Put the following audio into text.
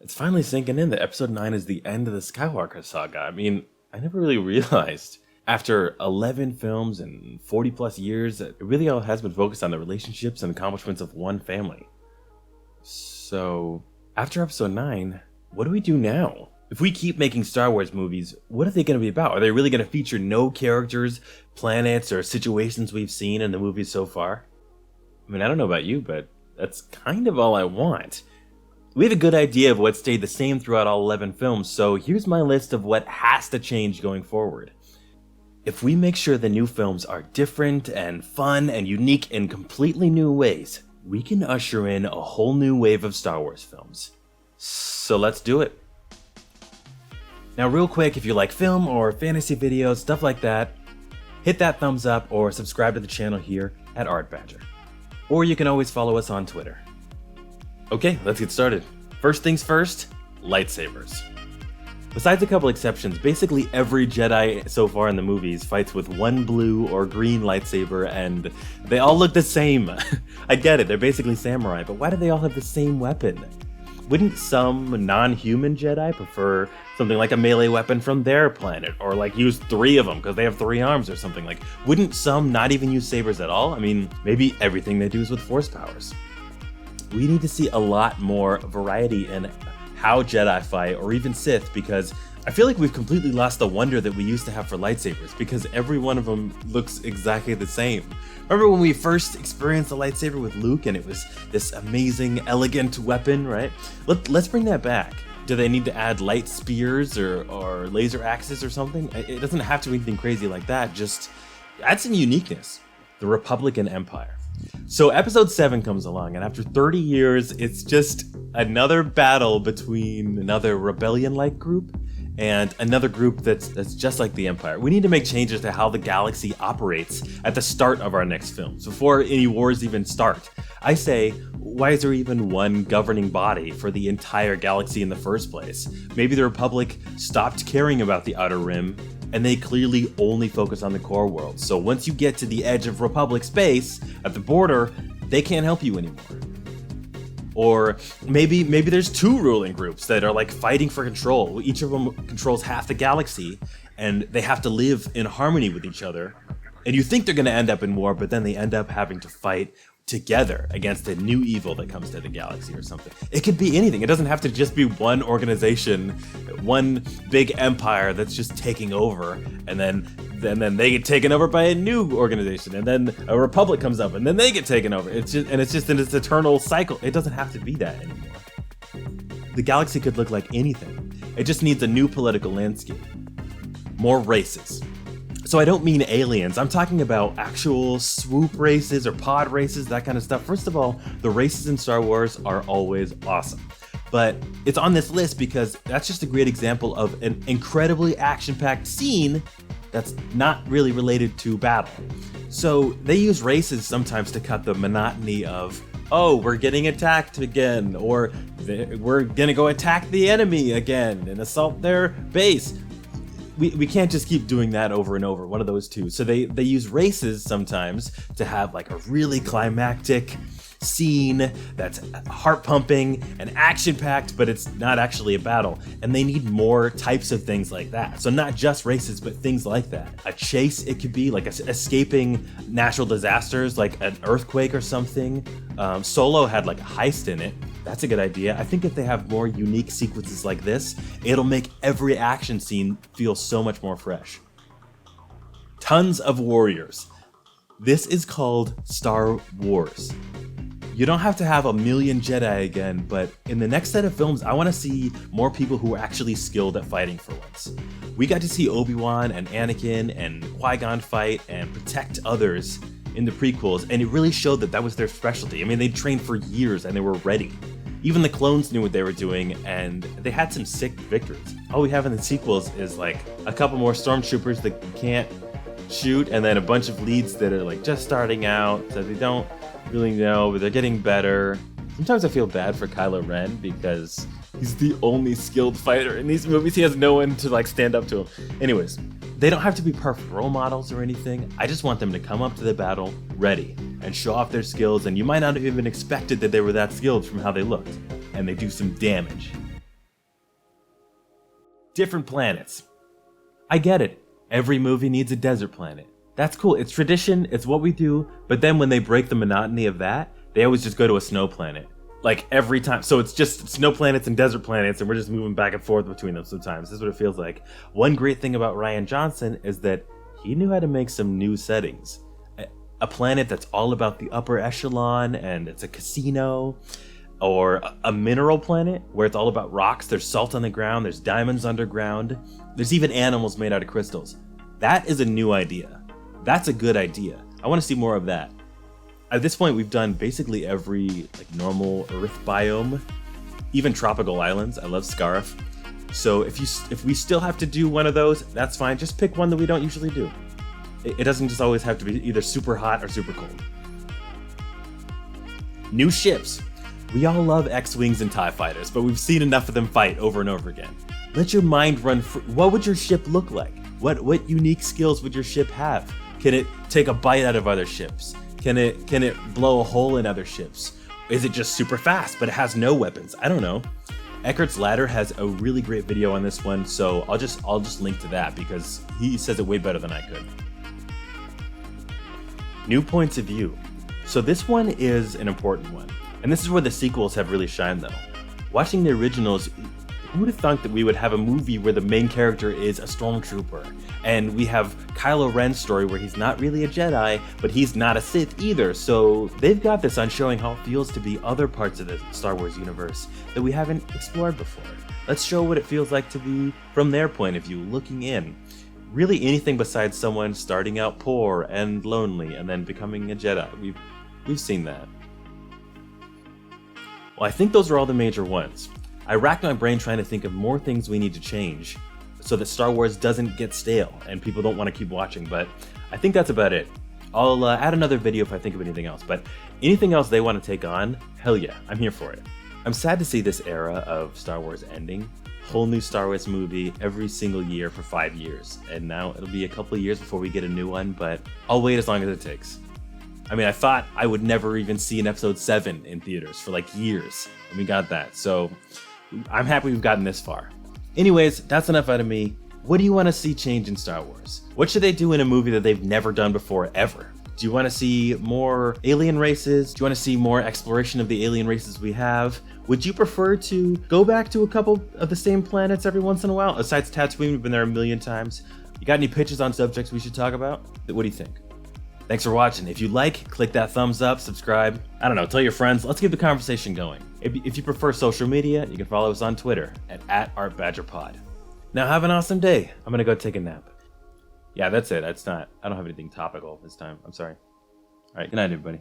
It's finally sinking in that episode 9 is the end of the Skywalker saga. I mean, I never really realized after 11 films and 40 plus years that it really all has been focused on the relationships and accomplishments of one family. So, after episode 9, what do we do now? If we keep making Star Wars movies, what are they going to be about? Are they really going to feature no characters, planets, or situations we've seen in the movies so far? I mean, I don't know about you, but that's kind of all I want. We have a good idea of what stayed the same throughout all 11 films, so here's my list of what has to change going forward. If we make sure the new films are different and fun and unique in completely new ways, we can usher in a whole new wave of Star Wars films. So let's do it. Now real quick, if you like film or fantasy videos, stuff like that, hit that thumbs up or subscribe to the channel here at Art Badger. Or you can always follow us on Twitter. Okay, let's get started. First things first, lightsabers. Besides a couple exceptions, basically every Jedi so far in the movies fights with one blue or green lightsaber and they all look the same. I get it, they're basically samurai, but why do they all have the same weapon? Wouldn't some non-human Jedi prefer something like a melee weapon from their planet, or like use 3 of them because they have 3 arms or something? Like, wouldn't some not even use sabers at all? I mean, maybe everything they do is with force powers. We need to see a lot more variety in how Jedi fight, or even Sith, because I feel like we've completely lost the wonder that we used to have for lightsabers, because every one of them looks exactly the same. Remember when we first experienced the lightsaber with Luke and it was this amazing, elegant weapon, right? Let's bring that back. Do they need to add light spears or laser axes or something? It doesn't have to be anything crazy like that, just add some uniqueness. The Republic and Empire. So episode 7 comes along, and after 30 years, it's just another battle between another rebellion-like group and another group that's just like the Empire. We need to make changes to how the galaxy operates at the start of our next films, before any wars even start. I say, why is there even one governing body for the entire galaxy in the first place? Maybe the Republic stopped caring about the Outer Rim, and they clearly only focus on the core world. So once you get to the edge of Republic space, at the border, they can't help you anymore. Or maybe there's 2 ruling groups that are like fighting for control. Each of them controls half the galaxy, and they have to live in harmony with each other. And you think they're gonna end up in war, but then they end up having to fight together against a new evil that comes to the galaxy or something. It could be anything. It doesn't have to just be one organization, one big empire that's just taking over, and then they get taken over by a new organization, and then a republic comes up, and then they get taken over. It's just in this eternal cycle. It doesn't have to be that anymore. The galaxy could look like anything. It just needs a new political landscape. More races. So I don't mean aliens, I'm talking about actual swoop races or pod races, that kind of stuff. First of all, the races in Star Wars are always awesome. But it's on this list because that's just a great example of an incredibly action-packed scene that's not really related to battle. So they use races sometimes to cut the monotony of, oh, we're getting attacked again, or we're gonna go attack the enemy again and assault their base. We can't just keep doing that over and over, one of those two. So they use races sometimes to have like a really climactic scene that's heart-pumping and action-packed, but it's not actually a battle. And they need more types of things like that. So not just races, but things like that. A chase, it could be like escaping natural disasters, like an earthquake or something. Solo had like a heist in it. That's a good idea. I think if they have more unique sequences like this, it'll make every action scene feel so much more fresh. Tons of warriors. This is called Star Wars. You don't have to have a million Jedi again, but in the next set of films, I want to see more people who are actually skilled at fighting for once. We got to see Obi-Wan and Anakin and Qui-Gon fight and protect others in the prequels, and it really showed that was their specialty. I mean, they trained for years and they were ready. Even the clones knew what they were doing, and they had some sick victories. All we have in the sequels is like a couple more stormtroopers that you can't shoot, and then a bunch of leads that are like just starting out, so they don't really know, but they're getting better. Sometimes I feel bad for Kylo Ren because he's the only skilled fighter in these movies. He has no one to like stand up to him. Anyways, they don't have to be perfect role models or anything. I just want them to come up to the battle ready and show off their skills, and you might not have even expected that they were that skilled from how they looked, and they do some damage. different planets. I get it. Every movie needs a desert planet. That's cool. It's tradition. It's what we do. But then when they break the monotony of that, they always just go to a snow planet. Like every time. So it's just snow planets and desert planets, and we're just moving back and forth between them sometimes. This is what it feels like. One great thing about Rian Johnson is that he knew how to make some new settings. A planet that's all about the upper echelon and it's a casino, or a mineral planet where it's all about rocks. There's salt on the ground, there's diamonds underground, there's even animals made out of crystals. That is a new idea. That's a good idea. I want to see more of that. At this point, we've done basically every normal Earth biome, even tropical islands. I love Scarif. So if we still have to do one of those, that's fine. Just pick one that we don't usually do. It doesn't just always have to be either super hot or super cold. New ships. We all love X-Wings and TIE Fighters, but we've seen enough of them fight over and over again. Let your mind run free. What would your ship look like? What unique skills would your ship have? Can it take a bite out of other ships? Can it blow a hole in other ships? Is it just super fast, but it has no weapons? I don't know. Eckert's Ladder has a really great video on this one, so I'll just link to that because he says it way better than I could. New points of view. So this one is an important one, and this is where the sequels have really shined though. Watching the originals, who would have thought that we would have a movie where the main character is a stormtrooper, and we have Kylo Ren's story where he's not really a Jedi, but he's not a Sith either, so they've got this on showing how it feels to be other parts of the Star Wars universe that we haven't explored before. Let's show what it feels like to be from their point of view, looking in. Really anything besides someone starting out poor and lonely and then becoming a Jedi. We've seen that. Well, I think those are all the major ones. I racked my brain trying to think of more things we need to change so that Star Wars doesn't get stale and people don't want to keep watching, but I think that's about it. I'll add another video if I think of anything else, but anything else they want to take on, hell yeah, I'm here for it. I'm sad to see this era of Star Wars ending. Whole new Star Wars movie every single year for 5 years, and now it'll be a couple of years before we get a new one, but I'll wait as long as it takes. I mean, I thought I would never even see an episode 7 in theaters for years, and we got that, so I'm happy we've gotten this far. Anyways, that's enough out of me. What do you want to see change in Star Wars? What should they do in a movie that they've never done before, ever? Do you want to see more alien races? Do you want to see more exploration of the alien races we have? Would you prefer to go back to a couple of the same planets every once in a while? Besides Tatooine, we've been there a million times. You got any pitches on subjects we should talk about? What do you think? Thanks for watching. If you like, click that thumbs up, subscribe. I don't know, tell your friends. Let's keep the conversation going. If you prefer social media, you can follow us on Twitter at @ArtBadgerPod. Now have an awesome day. I'm gonna go take a nap. Yeah, that's it. I don't have anything topical this time. I'm sorry. All right, good night, everybody.